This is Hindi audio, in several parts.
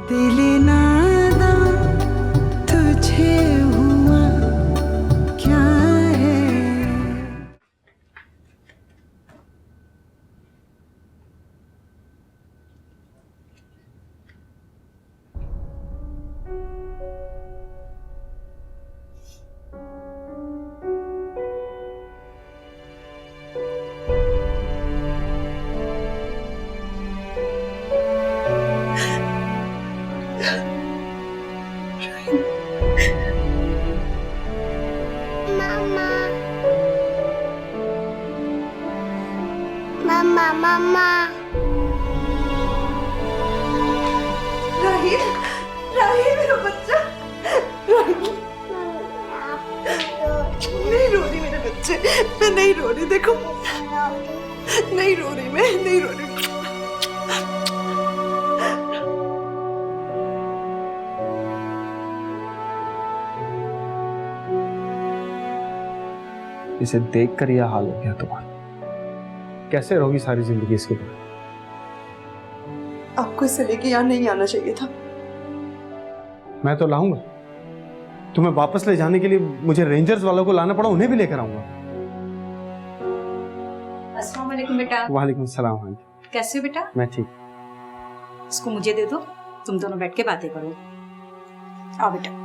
दिल नादा तुझे हुआ क्या है। मम्मा मम्मा राहिल, राहिल मेरा बच्चा, राहिल नहीं रो रही मेरे बच्चे, मैं नहीं रो रही, देखो नहीं रो रही, मैं नहीं रो रही। इसे देखकर यह हाल हो गया तुम्हारा। कैसे रहोगी सारी जिंदगी इसके बाद? आपको इसे लेके यहाँ नहीं आना चाहिए था। मैं तो लाऊंगा, तुम्हें वापस ले जाने के लिए मुझे रेंजर्स वालों को लाना पड़ा, उन्हें भी लेकर आऊंगा। अस्सलाम वालेकुम बेटा। वालेकुम सलाम। हाँ जी, कैसे हो बेटा? मैं ठीक। इसको मुझे दे दो, तुम दोनों बैठ के बातें करो। आओ बेटा।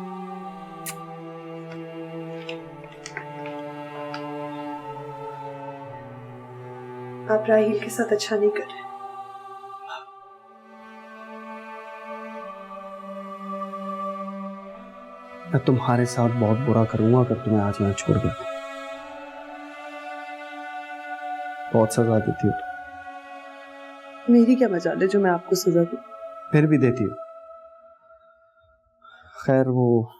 आप राहिल के साथ अच्छा नहीं कर रहे। मैं तुम्हारे साथ बहुत बुरा करूंगा अगर तुम्हें आज यहाँ छोड़ गया। बहुत सजा देती हो तुम। मेरी क्या मजाल है जो मैं आपको सजा दूं? फिर भी देती हो। खैर, वो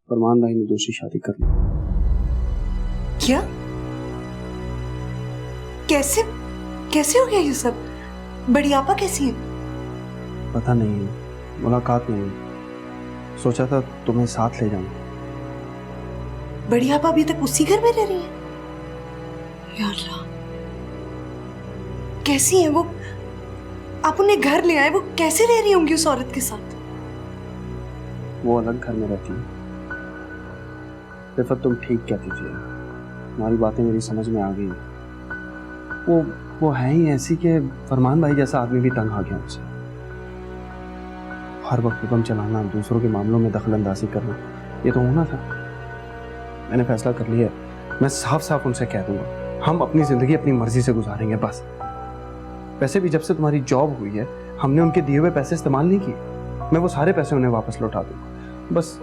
फरमान भाई ने दूसरी शादी कर ली। क्या? कैसे कैसे हो गया ये सब? बड़ी आपा कैसी है? पता नहीं, मुलाकात नहीं, सोचा था तुम्हें साथ ले जाऊं। बड़ी आपा अभी तक उसी घर में रह रही है? या अल्लाह, कैसी है वो? आप उन्हें घर ले आए, वो कैसे रह रही होंगी उस औरत के साथ? वो अलग घर में रहती है। रिफत, तुम ठीक कहती थी, तुम्हारी बातें मेरी समझ में आ गई। वो है ही ऐसी कि फरमान भाई जैसा आदमी भी तंग आ गया उनसे। हर वक्त हुक्म चलाना, दूसरों के मामलों में दखल अंदाजी करना, ये तो होना था। मैंने फैसला कर लिया, मैं साफ साफ उनसे कह दूंगा, हम अपनी जिंदगी अपनी मर्जी से गुजारेंगे बस। वैसे भी जब से तुम्हारी जॉब हुई है, हमने उनके दिए हुए पैसे इस्तेमाल नहीं किए। मैं वो सारे पैसे उन्हें वापस लौटा दूंगा। बस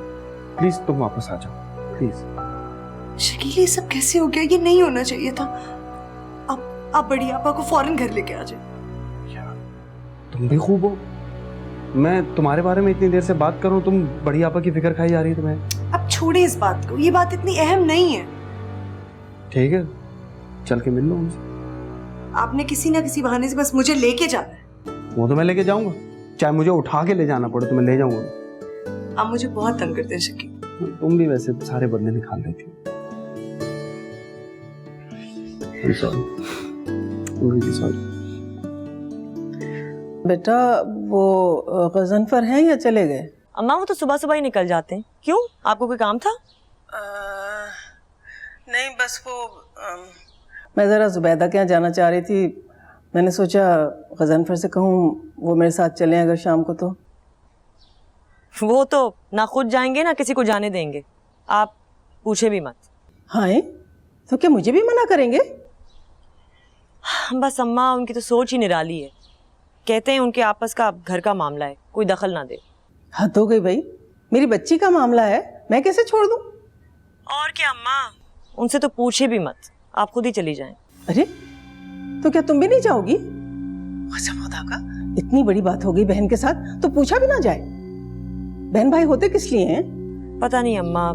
प्लीज तुम वापस आ जाओ, प्लीज। शकील, ये सब कैसे हो गया? ये नहीं होना चाहिए था। आप बड़ी आपा को फौरन घर लेके आ जाए। यार, तुम भी खूब हो। मैं तुम्हारे बारे में इतनी देर से बात करूं, तुम बड़ी आपा की फिक्र खाई जा रही है तुम्हें। अब छोड़े इस बात को, ये बात इतनी अहम नहीं है। ठीक है, चल के मिल लो उनसे। आपने किसी ना किसी बहाने से बस मुझे लेके जाना है। वो तो मैं लेके जाऊंगा, चाहे मुझे उठा के ले जाना पड़े तो मैं ले जाऊंगा। आप मुझे बहुत तंग करते हैं शकील। तुम भी वैसे सारे बदले निकाल देती हो। I'm sorry. I'm really sorry. बेटा, वो गजनफर हैं या चले गए? अम्मा, वो तो सुबह सुबह ही निकल जाते हैं। क्यों, आपको कोई काम था? नहीं, बस वो मैं ज़रा जुबैदा के यहाँ जाना चाह रही थी। मैंने सोचा गजनफर से कहूँ वो मेरे साथ चलें अगर शाम को। तो वो तो ना खुद जाएंगे ना किसी को जाने देंगे, आप पूछे भी मत। हाँ, तो क्या मुझे भी मना करेंगे? बस अम्मा, उनकी तो सोच ही निराली है। कहते हैं उनके आपस का घर का मामला है, कोई दखल ना दे। हद हो गई भाई, मेरी बच्ची का मामला है, मैं कैसे छोड़ दूं? और क्या अम्मा, उनसे तो पूछे भी मत, आप खुद ही चली जाएं। अरे, तो क्या तुम भी नहीं जाओगी? कसम खुदा का, इतनी बड़ी बात हो गई बहन के साथ तो पूछा भी ना जाए। बहन भाई होते किस लिए हैं? पता नहीं अम्मा,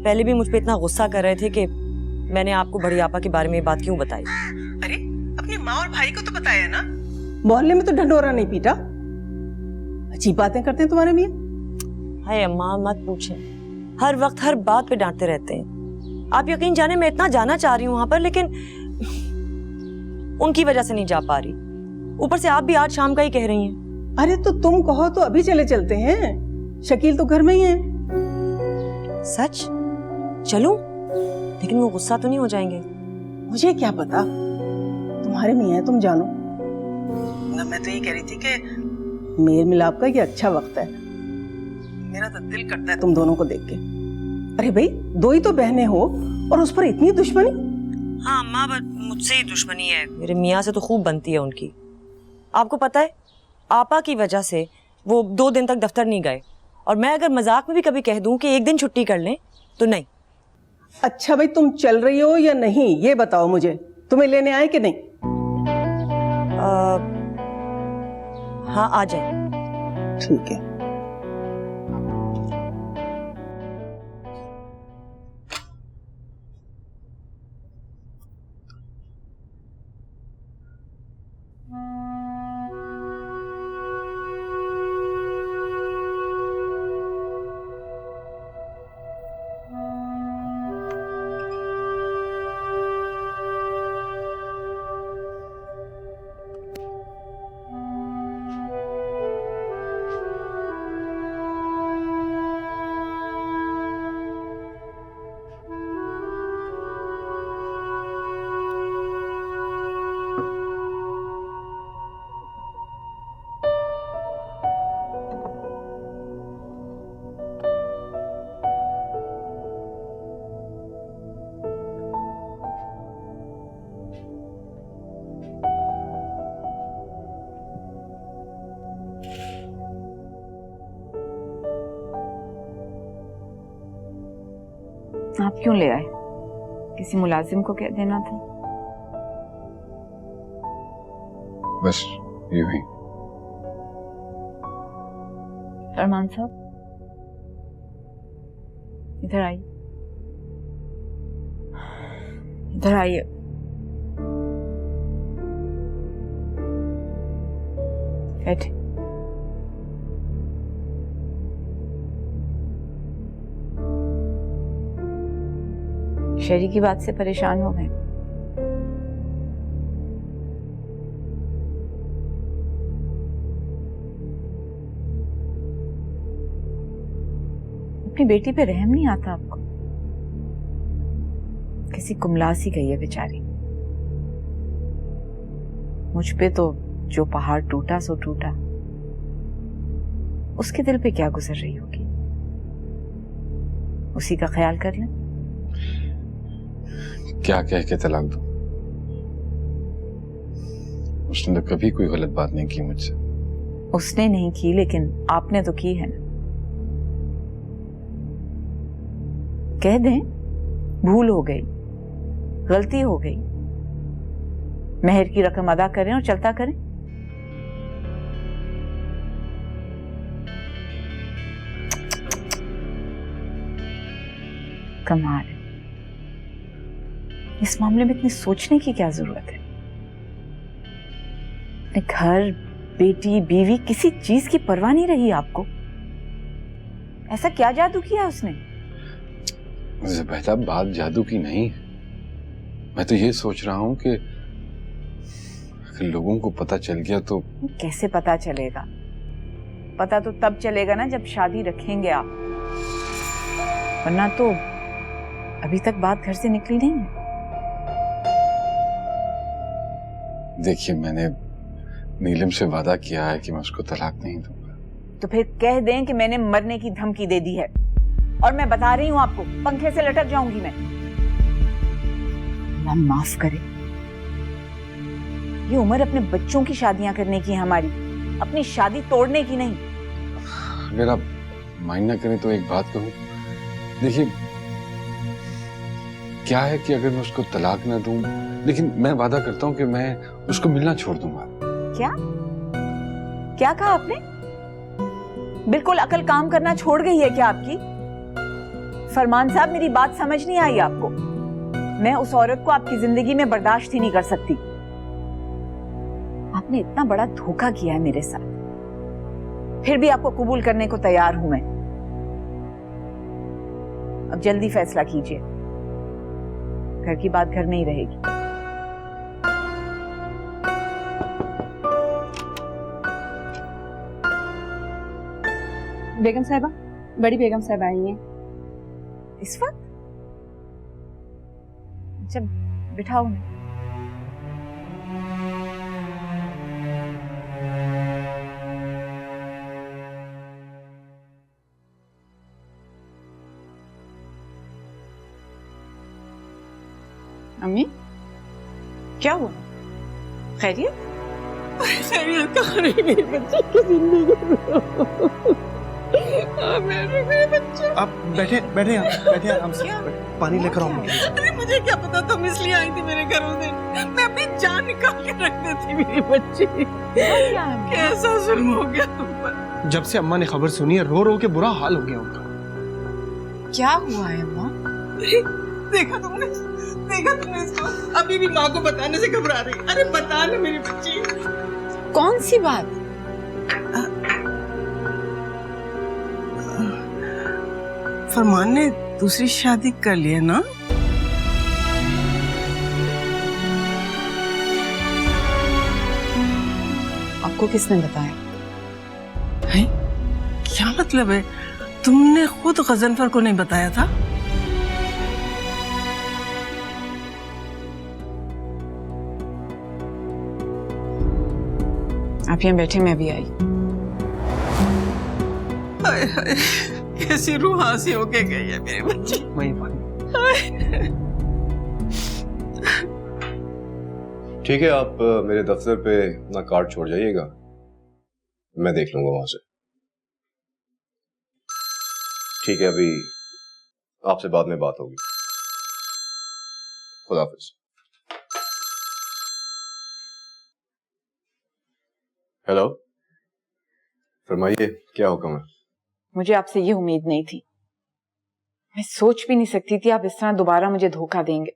पहले भी मुझ पे इतना गुस्सा कर रहे थे कि मैंने आपको बड़ी आपा के बारे में ये बात क्यों बताई। अरे, अपनी माँ और भाई को तो बताया ना। मोहल्ले में तो ढंढोरा नहीं पीटा। अजीब बातें करते हैं तुम्हारे मियाँ। हाय अम्मा, मत पूछें, हर वक्त हर बात पे डांटते रहते हैं। आप यकीन जाने मैं इतना जाना चाह रही हूँ वहां पर, लेकिन उनकी वजह से नहीं जा पा रही। ऊपर से आप भी आज शाम का ही कह रही हैं। अरे तो तुम कहो तो अभी चले चलते हैं, शकील तो घर में ही है। सच? चलूं? लेकिन वो गुस्सा तो नहीं हो जाएंगे? मुझे क्या पता, तुम्हारे मियां हैं, तुम जानो। मैं तो ये कह रही थी कि मेल मिलाप का ये अच्छा वक्त है। मेरा तो दिल करता है तुम दोनों को देख के। अरे भाई, दो ही तो बहनें हो और उस पर इतनी दुश्मनी। हाँ अम्मा, बट मुझसे ही दुश्मनी है। मेरे मियाँ से तो खूब बनती है उनकी। आपको पता है, आपा की वजह से वो 2 दिन तक दफ्तर नहीं गए, और मैं अगर मजाक में भी कभी कह दूं कि 1 दिन छुट्टी कर लें तो नहीं। अच्छा भाई, तुम चल रही हो या नहीं ये बताओ मुझे। तुम्हें लेने आए कि नहीं? हाँ आ जाए। ठीक है। आप क्यों ले आए? किसी मुलाजिम को कह देना था। बस यूं ही। फरमान साहब, इधर आइए, इधर आइए। बैठे। शहरी की बात से परेशान हो गए? अपनी बेटी पे रहम नहीं आता आपको? किसी कुमला सी गई है बेचारी। मुझ पे तो जो पहाड़ टूटा सो टूटा, उसके दिल पे क्या गुजर रही होगी, उसी का ख्याल कर लें। क्या कह के तलाक दूं? उसने तो कभी कोई गलत बात नहीं की मुझसे। उसने नहीं की, लेकिन आपने तो की है ना। कह दें भूल हो गई, गलती हो गई, मेहर की रकम अदा करें और चलता करें। कमाल है, इस मामले में इतनी सोचने की क्या जरूरत है? अपने घर, बेटी, बीवी, किसी चीज की परवाह नहीं रही आपको। ऐसा क्या जादू किया उसने? ज़ुबैदा, बात जादू की नहीं है। मैं तो ये सोच रहा हूं कि अगर लोगों को पता चल गया तो। कैसे पता चलेगा? पता तो तब चलेगा ना जब शादी रखेंगे आप, वरना तो अभी तक बात घर से निकली नहीं है। देखिए, मैंने नीलम से वादा किया है कि मैं उसको तलाक नहीं दूंगा। तो फिर कह दें कि मैंने मरने की धमकी दे दी है, और मैं बता रही हूं आपको, पंखे से लटक जाऊंगी मैं। अल्लाह माफ करे, ये उम्र अपने बच्चों की शादियां करने की है हमारी, अपनी शादी तोड़ने की नहीं। अगर आप माइंड ना करें तो एक बात कहूं। देखिए, क्या है कि अगर मैं उसको तलाक ना दूं, लेकिन मैं वादा करता हूं कि मैं उसको मिलना छोड़ दूंगा। क्या क्या कहा आपने? बिल्कुल अकल काम करना छोड़ गई है क्या आपकी? फरमान साहब, मेरी बात समझ नहीं आई आपको। मैं उस औरत को आपकी जिंदगी में बर्दाश्त ही नहीं कर सकती। आपने इतना बड़ा धोखा किया है मेरे साथ, फिर भी आपको कबूल करने को तैयार हूं मैं। अब जल्दी फैसला कीजिए, घर की बात घर में ही रहेगी। बेगम साहिबा, बड़ी बेगम साहिबा आई हैं। इस वक्त? अच्छा, बिठाओ उन्हें। अम्मी, क्या हुआ? खैरियत? खैरियत कहाँ रही मेरी बच्ची की जिंदगी मेरे बच्चे। आप बैठे बैठे बैठे आराम से। पानी लेकर आऊँ? अरे मुझे क्या पता तुम इसलिए आई थी मेरे घरों से। मैं अपनी जान निकाल के रख देती मेरी बच्ची। कैसा जुल्म हो गया तुम पर। जब से अम्मा ने खबर सुनी है रो रो के बुरा हाल हो गया उनका। क्या हुआ है अम्मा? देखा तुमने इसको? अभी भी माँ को बताने से घबरा रही। अरे बता ना मेरी बच्ची। कौन सी बात? फरमान ने दूसरी शादी कर ली है ना? आपको किसने बताया? है? क्या मतलब है? तुमने खुद गजनफर को नहीं बताया था? आप यहाँ बैठे, मैं भी आई। हाय हाय, कैसी रूह हासी होके गई है मेरी बच्ची। वही पानी। ठीक है, आप मेरे दफ्तर पे अपना कार्ड छोड़ जाइएगा, मैं देख लूंगा वहां से। ठीक है, अभी आपसे बाद में बात होगी। खुदा हाफिज। हेलो, फरमाइए, क्या हुक्म है? मुझे आपसे ये उम्मीद नहीं थी। मैं सोच भी नहीं सकती थी आप इस तरह दोबारा मुझे धोखा देंगे।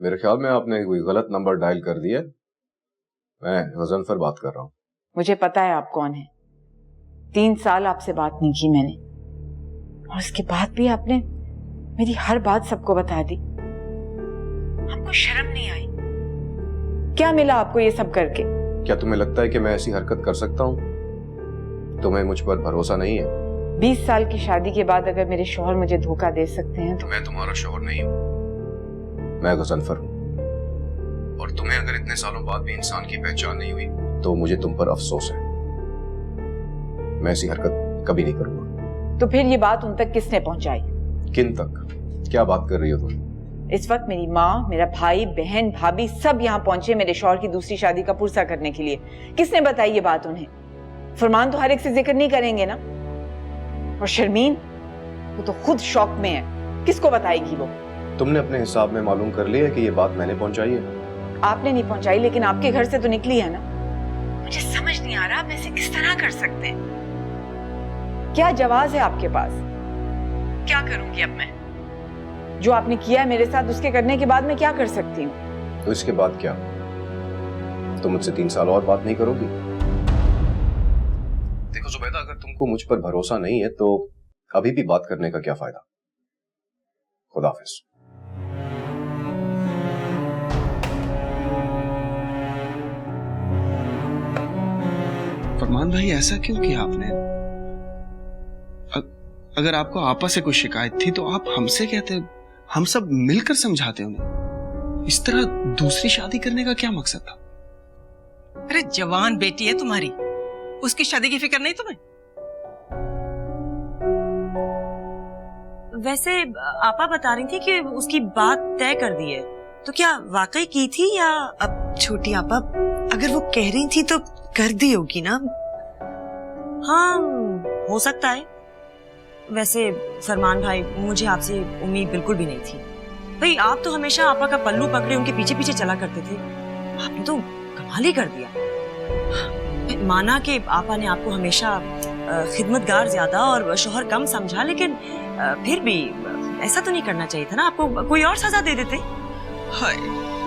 मेरे ख्याल में आपने कोई गलत नंबर डायल कर दिया। मैं गजनफर बात कर रहा हूँ। मुझे पता है आप कौन हैं। 3 साल आपसे बात नहीं की मैंने, और उसके बाद भी आपने मेरी हर बात सबको बता दी। आपको शर्म नहीं आई? क्या मिला आपको ये सब करके? क्या तुम्हें लगता है कि मैं ऐसी हरकत कर सकता हूँ? तुम्हें मुझ पर भरोसा नहीं है? 20 साल की शादी के बाद अगर मेरे शौहर मुझे धोखा दे सकते हैं तो मैं तुम्हारा शौहर नहीं हूँ, मैं गजनफर हूँ। और तुम्हें अगर इतने सालों बाद भी इंसान की पहचान नहीं हुई तो मुझे तुम पर अफसोस है। मैं ऐसी हरकत कभी नहीं करूंगा। तो फिर ये बात उन तक किसने पहुंचाई? किन तक? क्या बात कर रही हो तुम? इस वक्त मेरी माँ, मेरा भाई, बहन, भाभी सब यहाँ पहुंचे मेरे शौहर की दूसरी शादी का पुरसा करने के लिए। किसने बताई ये बात उन्हें? फरमान तो हर एक से जिक्र नहीं करेंगे ना। और शर्मीन, वो तो खुद शौक में है, किसको बताएगी वो? तुमने अपने हिसाब में मालूम कर लिया कि ये बात मैंने पहुंचाई है? आपने नहीं पहुंचाई, लेकिन आपके घर से तो निकली है ना। मुझे समझ नहीं आ रहा आप ऐसे किस तरह कर सकते हैं। क्या जवाब है आपके पास? क्या करूंगी अब मैं? जो आपने किया है मेरे साथ, उसके करने के बाद मैं क्या कर सकती हूँ? तो इसके बाद क्या? तुम मुझसे 3 साल और बात नहीं करोगी? देखो जुबैदा, अगर तुमको मुझ पर भरोसा नहीं है तो अभी भी बात करने का क्या फायदा? खुदा हाफिज। फरमान भाई, ऐसा क्यों किया आपने? अगर आपको आपा से कोई शिकायत थी तो आप हमसे कहते, हम सब मिलकर समझाते उन्हें। इस तरह दूसरी शादी करने का क्या मकसद था? अरे जवान बेटी है तुम्हारी, उसकी शादी की फिक्र नहीं तुम्हें? वैसे आपा बता रही थी कि उसकी बात तय कर दी है, तो क्या वाकई की थी या? अब छोटी आपा अगर वो कह रही थी तो कर दी होगी ना। हाँ, हो सकता है। वैसे फरमान भाई, मुझे आपसे उम्मीद बिल्कुल भी नहीं थी। भाई, आप तो हमेशा आपा का पल्लू पकड़े उनके पीछे पीछे चला करते थे। आपने तो कमाल ही कर दिया। माना कि आपा ने आपको हमेशा खिदमतगार ज्यादा और शौहर कम समझा, लेकिन फिर भी ऐसा तो नहीं करना चाहिए था ना। आपको कोई और सजा दे देते। हाय,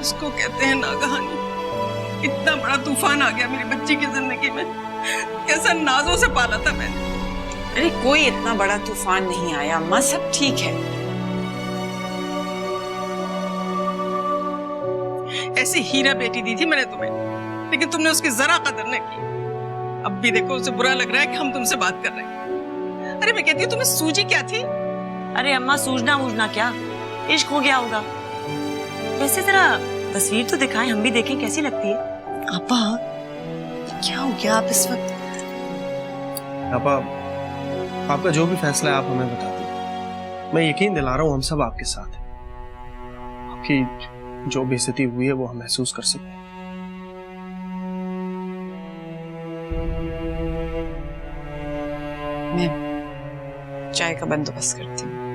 इसको कहते हैं नागहानी। इतना बड़ा तूफान आ गया मेरी बच्ची की जिंदगी में। कैसा नाजों से पाला था मैंने। अरे कोई इतना बड़ा तूफान नहीं आया अम्मा, सब ठीक है। ऐसी हीरा बेटी दी थी मैंने तुम्हें, लेकिन तुमने उसकी जरा कदर नहीं की। अब भी देखो, उसे बुरा लग रहा है कि हम तुमसे बात कर रहे हैं। अरे मैं कहती हूँ तुम्हें सूझी क्या थी? अरे अम्मा, सूझना वूझना क्या, इश्क हो गया होगा। वैसे जरा तस्वीर तो दिखाएं, हम भी देखें कैसी लगती है। आपा क्या हो गया आप इस वक्त? आपा, आपका जो भी फैसला है आप हमें बता दीजिए। मैं यकीन दिला रहा हूँ हम सब आपके साथ हैं। आपकी जो बेइज्जती हुई है वो हम महसूस कर सकते हैं। मैं चाय का बंदोबस्त करती हूँ।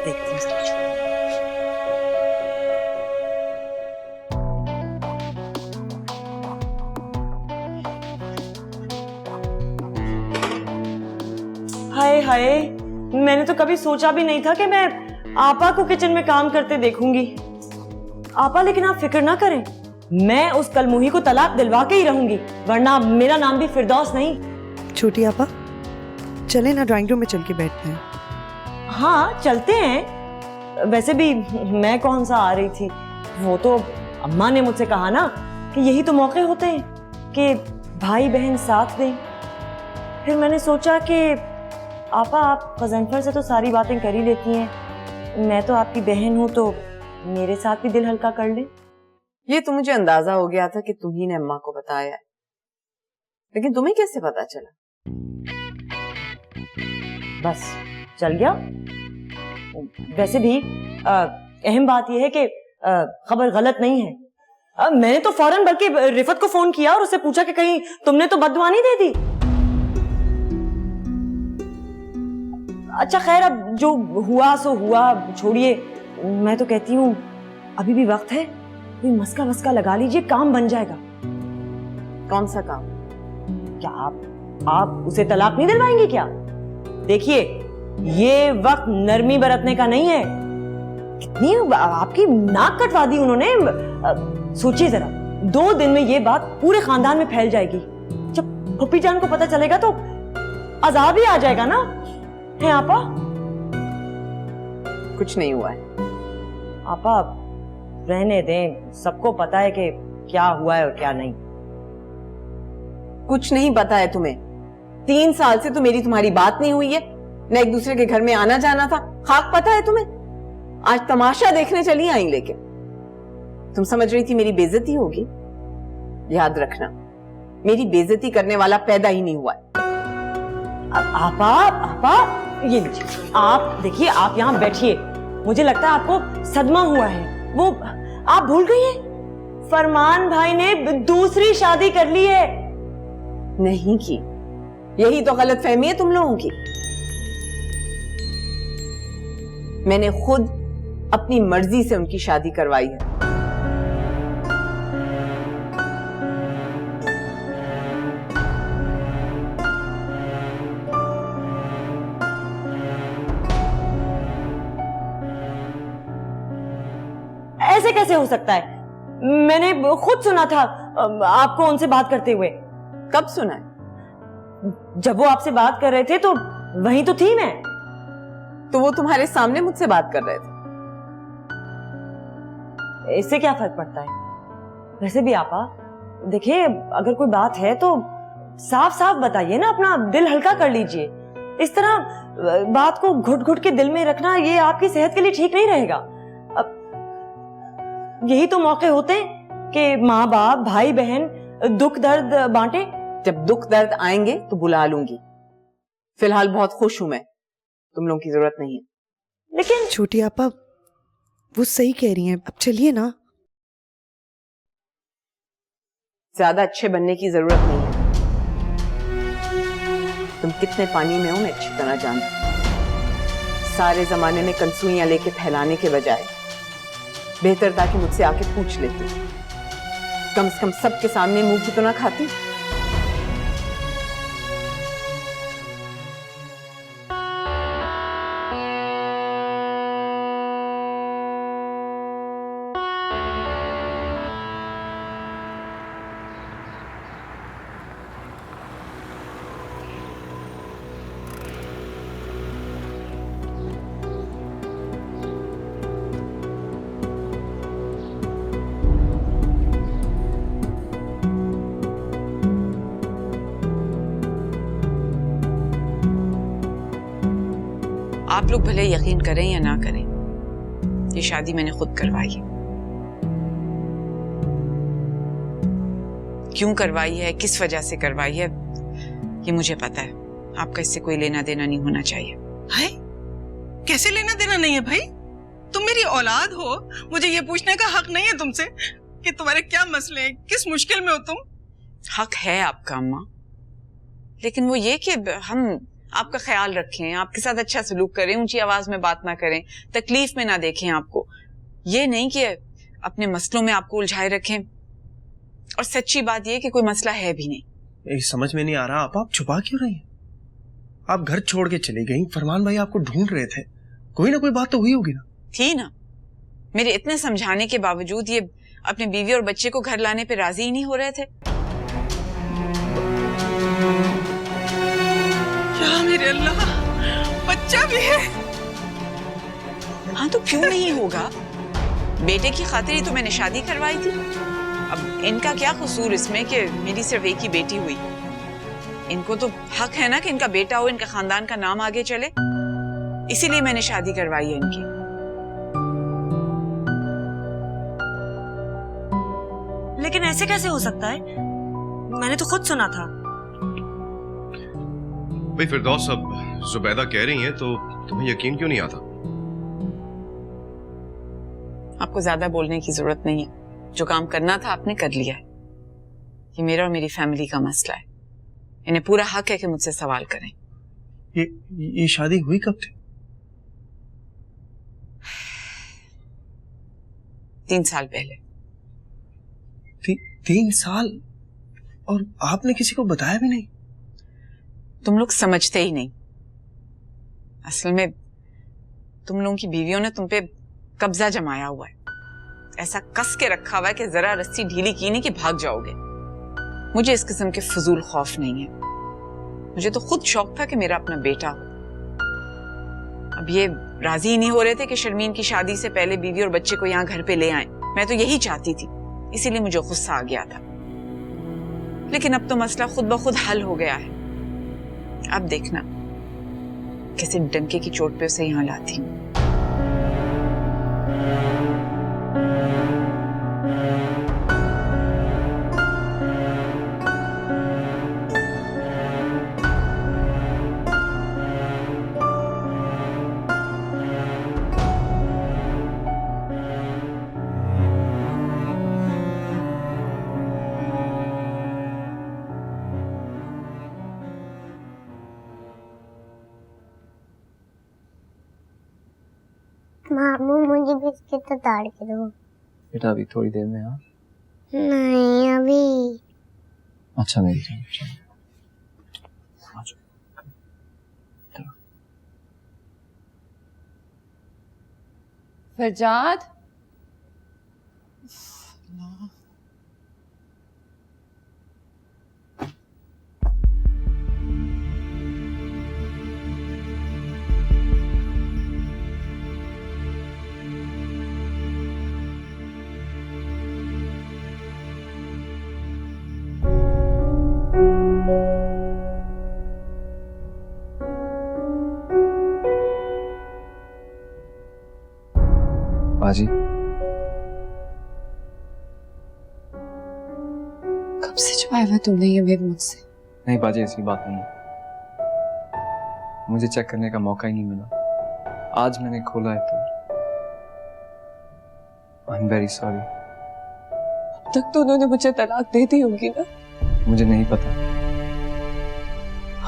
देखती हूँ। हाय हाय, मैंने तो कभी सोचा भी नहीं था कि मैं आपा को किचन में काम करते देखूंगी। आपा, लेकिन आप फिक्र ना करें, मैं उस कलमुही को तलाक दिलवा के ही रहूंगी, वरना मेरा नाम भी फिरदौस नहीं। छोटी आपा, चले ना ड्राइंग रूम में चल के बैठते हैं। हाँ चलते हैं। वैसे भी मैं कौन सा आ रही थी, वो तो अम्मा ने मुझसे कहा ना कि यही तो मौके होते हैं कि भाई बहन साथ दें। फिर मैंने सोचा कि आपा, आप गजनफर से तो सारी बातें कर ही लेती हैं, मैं तो आपकी बहन हूं, तो मेरे साथ भी दिल हल्का कर ले। ये तो मुझे अंदाजा हो गया था कि तुम ही ने अम्मा को बताया है, लेकिन तुम्हें कैसे पता चला? बस चल गया। वैसे भी अहम बात यह है कि खबर गलत नहीं है। मैंने तो फौरन बल्कि रिफत को फोन किया और उससे पूछा कि कहीं तुमने तो बददुआ नहीं दे दी। अच्छा खैर, अब जो हुआ सो हुआ, छोड़िए। मैं तो कहती हूँ अभी भी वक्त है, कोई मस्का वस्का लगा लीजिए, काम बन जाएगा। कौन सा काम? क्या आप उसे तलाक नहीं दिलवाएंगे क्या? देखिए, ये वक्त नरमी बरतने का नहीं है। कितनी आपकी नाक कटवा दी उन्होंने। सोचिए जरा, 2 दिन में ये बात पूरे खानदान में फैल जाएगी। जब फुप्पी जान को पता चलेगा तो अजाब ही आ जाएगा ना। है आपा? कुछ नहीं हुआ है। आपा रहने दें, सबको पता है कि क्या हुआ है और क्या नहीं। कुछ नहीं पता है तुम्हें? 3 साल से तो मेरी तुम्हारी बात नहीं हुई है, न एक दूसरे के घर में आना जाना था। खाक पता है तुम्हें? आज तमाशा देखने चली आई, लेकिन तुम समझ रही थी मेरी बेइज्जती होगी। याद रखना, मेरी बेइज्जती करने वाला पैदा ही नहीं हुआ है। आपा ये लीजिए, आप देखिए, आप यहाँ बैठिए। मुझे लगता है आपको सदमा हुआ है। वो आप भूल गई हैं, फरमान भाई ने दूसरी शादी कर ली है। नहीं की, यही तो गलतफहमी है तुम लोगों की। मैंने खुद अपनी मर्जी से उनकी शादी करवाई है। ऐसे कैसे हो सकता है? मैंने खुद सुना था आपको उनसे बात करते हुए। कब सुना है? जब वो आपसे बात कर रहे थे तो वहीं तो थी मैं। तो वो तुम्हारे सामने मुझसे बात कर रहे थे। इससे क्या फर्क पड़ता है? वैसे भी आपा देखिए, अगर कोई बात है तो साफ साफ बताइए ना, अपना दिल हल्का कर लीजिए। इस तरह बात को घुट घुट के दिल में रखना, ये आपकी सेहत के लिए ठीक नहीं रहेगा। अब यही तो मौके होते हैं कि माँ बाप भाई बहन दुख दर्द बांटे। जब दुख दर्द आएंगे तो बुला लूंगी। फिलहाल बहुत खुश हूं मैं, तुम लोगों की जरूरत नहीं है। लेकिन छोटी आपा, वो सही कह रही हैं, अब चलिए ना। ज्यादा अच्छे बनने की जरूरत नहीं है। तुम कितने पानी में हो मैं अच्छी तरह जानती। सारे जमाने में कंसुइयां लेके फैलाने के बजाय बेहतर था कि मुझसे आके पूछ लेती। कम से कम सबके सामने मुंह की तो ना खाती। आप लोग भले यकीन करें या ना करें, ये शादी मैंने खुद करवाई है। क्यों करवाई है, किस वजह से करवाई है, ये मुझे पता है। आपका इससे कोई लेना देना नहीं होना चाहिए। है? कैसे लेना देना नहीं है भाई? तुम मेरी औलाद हो, मुझे ये पूछने का हक नहीं है तुमसे कि तुम्हारे क्या मसले हैं, किस मुश्किल में हो तुम? हक है आपका अम्मा, लेकिन वो ये कि हम आपका ख्याल रखें, आपके साथ अच्छा सलूक करें, ऊंची आवाज में बात ना करें, तकलीफ में ना देखें आपको। ये नहीं कि अपने मसलों में आपको उलझाए रखें। और सच्ची बात ये कि कोई मसला है भी नहीं। ये समझ में नहीं आ रहा, आप छुपा क्यों रही हैं? आप घर छोड़ के चली गई, फरमान भाई आपको ढूंढ रहे थे, कोई ना कोई बात तो हुई होगी ना? थी ना। मेरे इतने समझाने के बावजूद ये अपने बीवी और बच्चे को घर लाने पे राजी ही नहीं हो रहे थे। या मेरे अल्लाह, बच्चा भी है? हाँ तो क्यों नहीं होगा? बेटे की खातिर ही तो मैंने शादी करवाई थी। अब इनका क्या कसूर इसमें कि मेरी सिर्फ एक ही बेटी हुई? इनको तो हक है ना कि इनका बेटा हो, इनका खानदान का नाम आगे चले, इसीलिए मैंने शादी करवाई है इनकी। लेकिन ऐसे कैसे हो सकता है? मैंने तो खुद सुना था। भाई फिरदौस, अब जुबैदा कह रही हैं तो तुम्हें यकीन क्यों नहीं आता? आपको ज्यादा बोलने की जरूरत नहीं है। जो काम करना था आपने कर लिया है। ये मेरा और मेरी फैमिली का मसला है। इन्हें पूरा हक है कि मुझसे सवाल करें। ये शादी हुई कब थी? 3 साल पहले। 3 साल? और आपने किसी को बताया भी नहीं? तुम लोग समझते ही नहीं। असल में तुम लोगों की बीवियों ने तुम पे कब्जा जमाया हुआ है। ऐसा कस के रखा हुआ है कि जरा रस्सी ढीली की नहीं कि भाग जाओगे। मुझे इस किस्म के फजूल खौफ नहीं है। मुझे तो खुद शौक था कि मेरा अपना बेटा हो। अब ये राजी ही नहीं हो रहे थे कि शर्मीन की शादी से पहले बीवी और बच्चे को यहाँ घर पे ले आए। मैं तो यही चाहती थी, इसीलिए मुझे गुस्सा आ गया था। लेकिन अब तो मसला खुद ब खुद हल हो गया है। अब देखना कैसे डंके की चोट पे उसे यहाँ लाती हूँ। मामू मुझे बिस्किट तो ताड़ के दो। बेटा अभी थोड़ी देर में। हाँ नहीं अभी। अच्छा मेरी जान, चलो। फरजाद, बाजी, कब से छुपाया हुआ तुमने ये वेद मुझसे? नहीं बाजी, ऐसी बात नहीं है। मुझे चेक करने का मौका ही नहीं मिला। आज मैंने खोला है तो आई एम वेरी सॉरी। अब तक तो उन्होंने मुझे तलाक दे दी होगी ना? मुझे नहीं पता।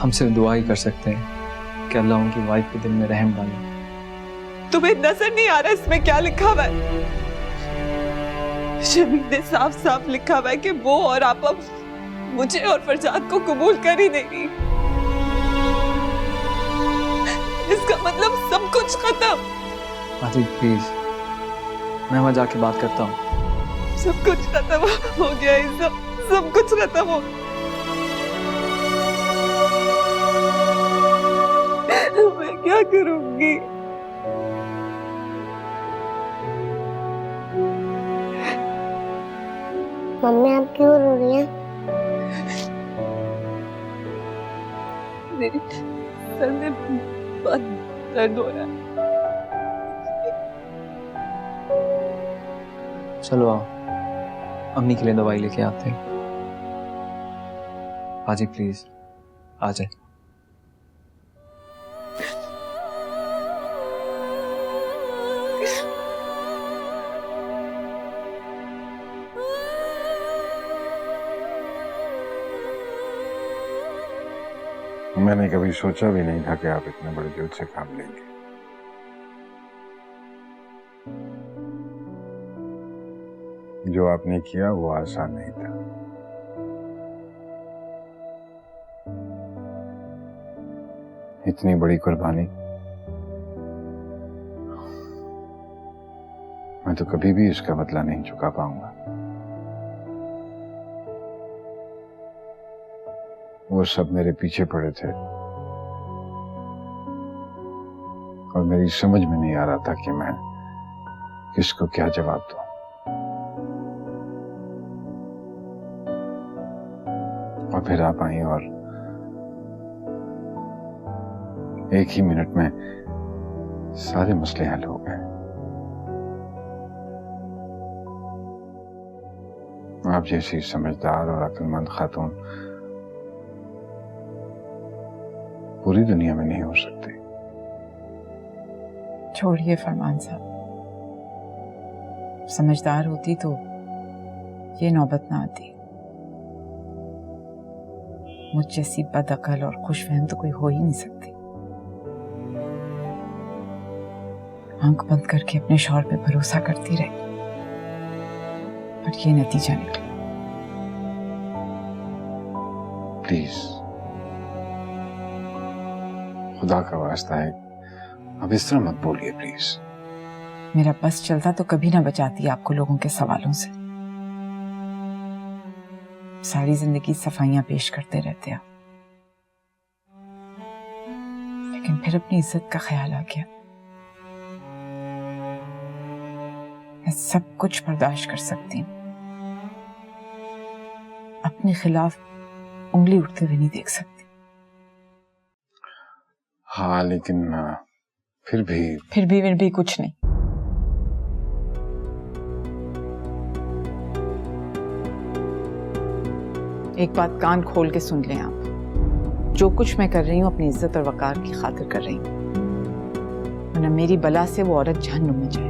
हम सिर्फ दुआ ही कर सकते हैं कि अल्लाह उनकी वाइफ के दिल में रहम डाले। तुम्हें नजर नहीं आ रहा इसमें क्या लिखा हुआ है? शमीर ने साफ साफ लिखा हुआ है कि वो और आप अब मुझे और फरजाद को कबूल कर ही नहीं। इसका मतलब सब कुछ खत्म। बाजी प्लीज, मैं वहां जाके बात करता हूँ। सब कुछ खत्म हो गया है, सब कुछ खत्म हो गया। मैं क्या करूंगी? मम्मी आप क्यों रो रही हैं? मेरे सर में दर्द हो रहा है। चलो आओ, अम्मी के लिए दवाई लेके आते हैं। आजी प्लीज आ जाए। मैंने कभी सोचा भी नहीं था कि आप इतने बड़े दिल से काम लेंगे। जो आपने किया वो आसान नहीं था। इतनी बड़ी कुर्बानी मैं तो कभी भी इसका बदला नहीं चुका पाऊंगा। वो सब मेरे पीछे पड़े थे और मेरी समझ में नहीं आ रहा था कि मैं किसको क्या जवाब दूं। और फिर आप आई और एक ही मिनट में सारे मसले हल हो गए। आप जैसी समझदार और अक्लमंद खातून पूरी दुनिया में नहीं हो सकती। छोड़िए फरमान साहब, समझदार होती तो ये नौबत ना आती। मुझ जैसी बदअकल और खुशफहम तो कोई हो ही नहीं सकती। आंख बंद करके अपने शौहर पे भरोसा करती रही और ये नतीजा निकला। प्लीज, खुदा का वास्ता है, अब इस तरह मत बोलिए प्लीज। मेरा बस चलता तो कभी ना बचाती आपको लोगों के सवालों से। सारी जिंदगी सफाइयां पेश करते रहते आप, लेकिन फिर अपनी इज्जत का ख्याल आ गया। मैं सब कुछ बर्दाश्त कर सकती हूँ, अपने खिलाफ उंगली उठते हुए नहीं देख सकती। हाँ, लेकिन फिर भी कुछ नहीं। एक बात कान खोल के सुन लें आप, जो कुछ मैं कर रही हूँ अपनी इज्जत और वकार की खातिर कर रही हूँ, वरना मेरी बला से वो औरत जहन्नुम में जाए।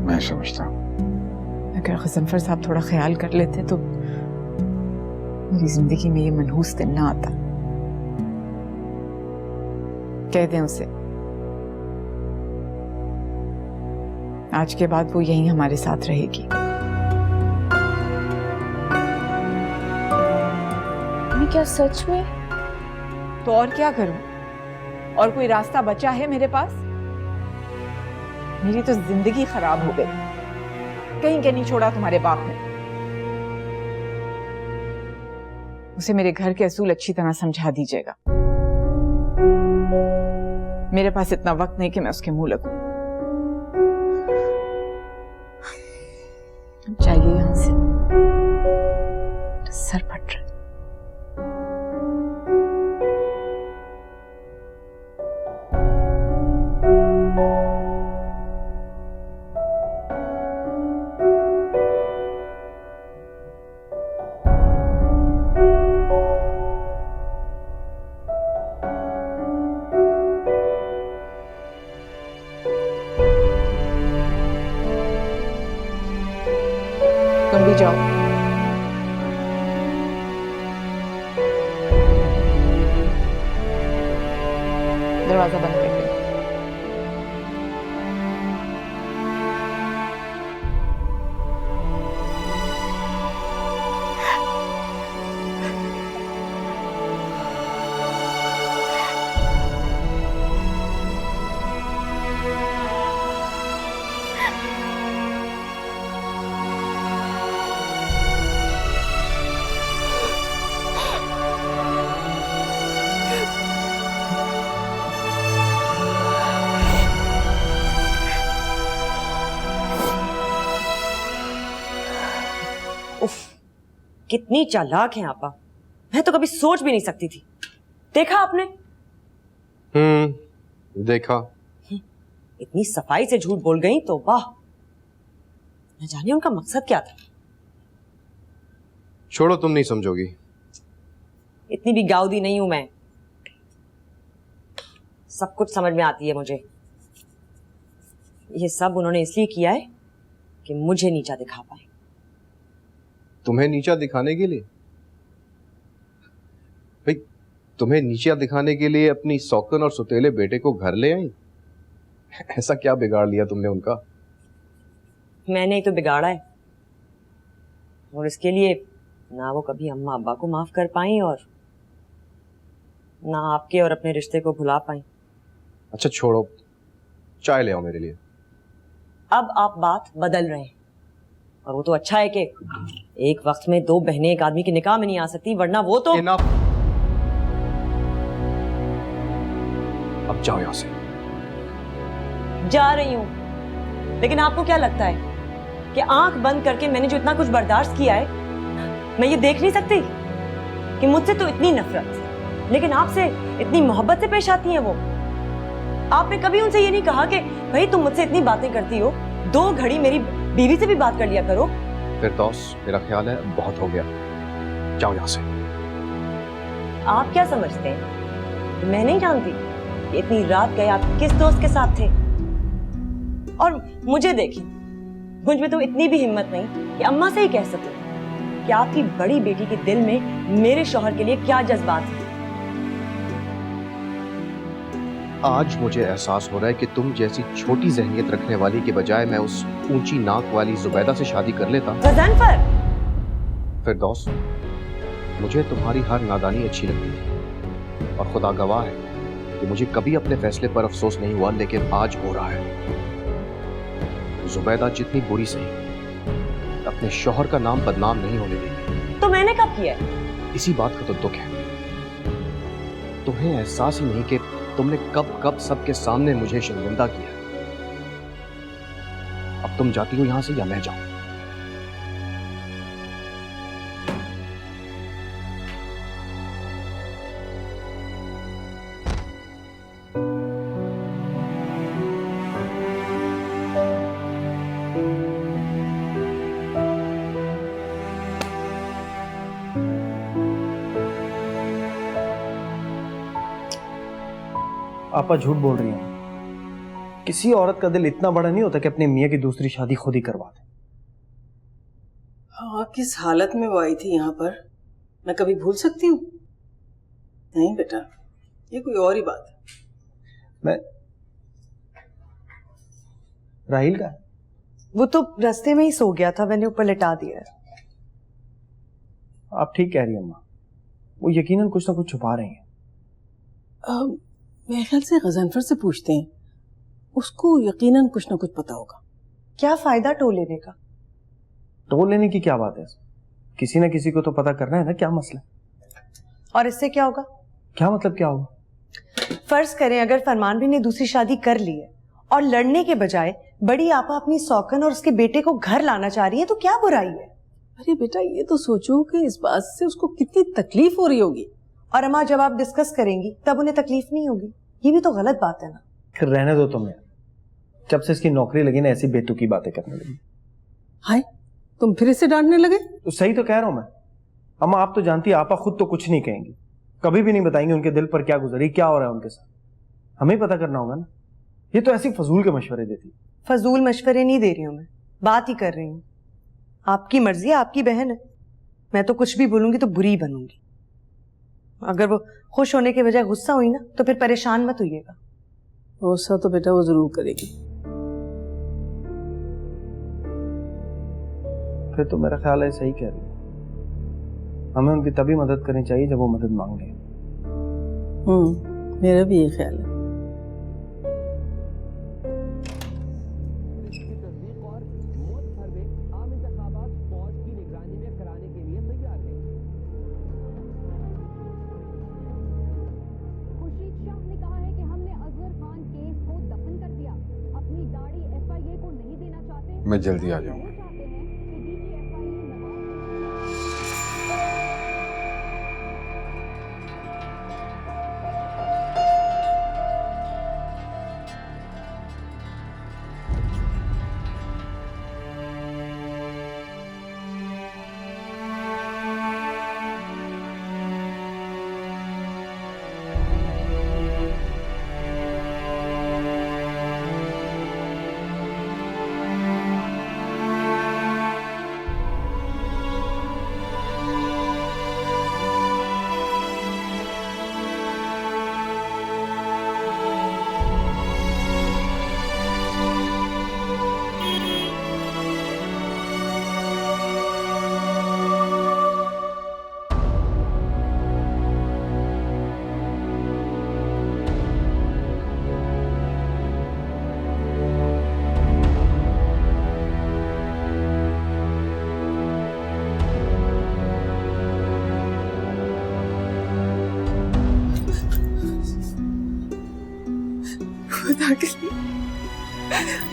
मैं समझता हूँ। अगर गजनफर साहब थोड़ा ख्याल कर लेते तो मेरी जिंदगी में ये मनहूस दिन ना आता। कह दें उसे आज के बाद वो यहीं हमारे साथ रहेगी। क्या सच में? तो और क्या करूं? और कोई रास्ता बचा है मेरे पास? मेरी तो जिंदगी खराब हो गई। कहीं के नहीं छोड़ा तुम्हारे बाप ने। उसे मेरे घर के असूल अच्छी तरह समझा दीजिएगा। मेरे पास इतना वक्त नहीं कि मैं उसके मुंह लगूं। जाइए यहां से, सर फट रहा है। तुम भी जाओ। दरवाजा बंद कर दो। उफ, कितनी चालाक हैं आपा। मैं तो कभी सोच भी नहीं सकती थी। देखा आपने? देखा। इतनी सफाई से झूठ बोल गई तो वाह, न जाने उनका मकसद क्या था। छोड़ो, तुम नहीं समझोगी। इतनी भी गाउदी नहीं हूं मैं, सब कुछ समझ में आती है मुझे। ये सब उन्होंने इसलिए किया है कि मुझे नीचा दिखा पाए। तुम्हें नीचा दिखाने के लिए? भाई, तुम्हें नीचा दिखाने के लिए अपनी सौकन और सुतेले बेटे को घर ले आई? ऐसा क्या बिगाड़ लिया तुमने उनका? मैंने ही तो बिगाड़ा है, और इसके लिए ना वो कभी अम्मा अब्बा को माफ कर पाई और ना आपके और अपने रिश्ते को भुला पाई। अच्छा छोड़ो, चाय ले आओ मेरे लिए। अब आप बात बदल रहे हैं, और वो तो अच्छा है कि एक वक्त में दो बहनें एक आदमी के निकाह में नहीं आ सकती, वरना वो तो। Enough। अब जाओ यहां से। जा रही हूं, लेकिन आपको क्या लगता है कि आंख बंद करके मैंने जो इतना कुछ बर्दाश्त किया है, मैं ये देख नहीं सकती कि मुझसे तो इतनी नफरत, लेकिन आपसे इतनी मोहब्बत से पेश आती हैं वो। आपने कभी उनसे ये नहीं कहा कि भाई तुम मुझसे इतनी बातें करती हो, 2 घड़ी मेरी बीवी से भी बात कर लिया करो? फिरदौस, मेरा ख्याल है बहुत हो गया, जाओ यहां से। आप क्या समझते हैं, मैं नहीं जानती कि इतनी रात गए आप किस दोस्त के साथ थे? और मुझे देखिए, मुझ में तो इतनी भी हिम्मत नहीं कि अम्मा से ही कह सकूं कि आपकी बड़ी बेटी के दिल में मेरे शौहर के लिए क्या जज्बात है। आज मुझे एहसास हो रहा है कि तुम जैसी छोटी जहनियत रखने वाली के बजाय मैं उस ऊंची नाक वाली जुबैदा से शादी कर लेता। गज़नफर! फिरदौस, मुझे तुम्हारी हर नादानी अच्छी लगती है, और खुदा गवाह है कि मुझे कभी अपने फैसले पर अफसोस नहीं हुआ, लेकिन आज हो रहा है। जुबैदा जितनी बुरी सही, अपने शौहर का नाम बदनाम नहीं होने देगी। तो मैंने कब किया है? इसी बात का तो दुख है, तुम्हें एहसास ही नहीं कि तुमने कब कब सबके सामने मुझे शर्मिंदा किया। अब तुम जाती हो यहां से या मैं जाऊं? आपा झूठ बोल रही हैं। किसी औरत का दिल इतना बड़ा नहीं होता कि अपने मियाँ की दूसरी शादी खुद ही करवा दे। हाँ, किस हालत में वो आई थी यहाँ पर, मैं कभी भूल सकती हूँ? नहीं बेटा, ये कोई और ही बात है। मैं राहिल का? वो तो रास्ते में ही सो गया था, मैंने ऊपर लिटा दिया है। आप ठीक कह रही हैं अम्मा, वो यकीनन कुछ ना कुछ छुपा रही हैं। मेरे ख्याल से गज़नफर से पूछते हैं, उसको यकीनन कुछ ना कुछ पता होगा। क्या फायदा टो लेने का? टोल लेने की क्या बात है? किसी ना किसी को तो पता करना है ना, क्या मसला? और इससे क्या होगा? क्या मतलब क्या होगा? फर्ज करें अगर फरमान भी ने दूसरी शादी कर ली है और लड़ने के बजाय बड़ी आपा अपनी सौकन और उसके बेटे को घर लाना चाह रही है, तो क्या बुराई है? अरे बेटा, ये तो सोचो कि इस बात से उसको कितनी तकलीफ हो रही होगी। और अम्मा, जब आप डिस्कस करेंगी तब उन्हें तकलीफ नहीं होगी? ये भी तो गलत बात है ना। फिर रहने दो तुम यार, जब से इसकी नौकरी लगी ना ऐसी बेतुकी बातें करने लगी। हाय, तुम फिर इसे डांटने लगे? तो सही तो कह रहा हूं मैं। अम्मा, आप तो जानती है आपा खुद तो कुछ नहीं कहेंगी, कभी भी नहीं बताएंगे उनके दिल पर क्या गुजरी, क्या हो रहा है उनके साथ। हमें पता करना होगा ना। ये तो ऐसी फजूल के मशवरे देती। फजूल मशवरे नहीं दे रही हूं मैं, बात ही कर रही हूँ। आपकी मर्जी है, आपकी बहन है। मैं तो कुछ भी बोलूंगी तो बुरी बनूंगी। अगर वो खुश होने के बजाय गुस्सा हुई ना, तो फिर परेशान मत होइएगा। गुस्सा तो बेटा वो जरूर करेगी। फिर तो मेरा ख्याल है सही कह रही है, हमें उनकी तभी मदद करनी चाहिए जब वो मदद मांगे। मेरा भी ये ख्याल है। मैं जल्दी आ जाऊंगा।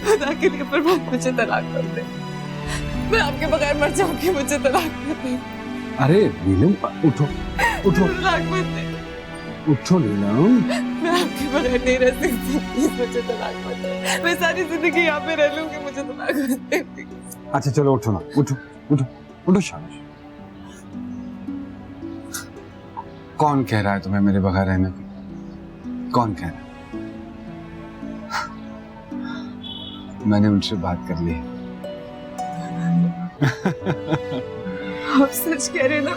खुदा के लिए फरमान मुझे तलाक कर दे। मैं आपके बगैर मर जाऊंगी, मुझे तलाक कर दे। अरे नीलम उठो उठो तलाक मत दे। उठो नीलम। मैं आपके बगैर नहीं रह सकती, प्लीज मुझे तलाक मत दे। मैं सारी जिंदगी यहाँ पे रह लूंगी, मुझे तलाक मत दे। अच्छा चलो उठो ना, उठो उठो उठो शाबाश। कौन कह रहा है तुम्हें मेरे बगैर रहने को? कौन कह रहा है? मैंने उनसे बात कर ली। आप सच कह रहे ना?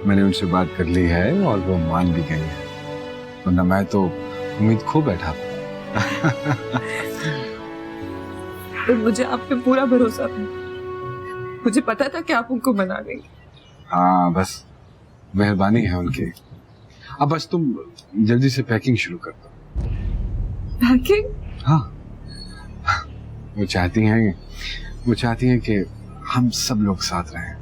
मैंने उनसे बात कर ली है और वो मान भी गई है, वरना मैं तो उम्मीद खो बैठा। तो मुझे आप पे पूरा भरोसा था, मुझे पता था कि आप उनको मना देंगे। हाँ बस मेहरबानी है उनकी। अब बस तुम जल्दी से पैकिंग शुरू कर दो। पैकिंग? हाँ, वो चाहती हैं कि हम सब लोग साथ रहें।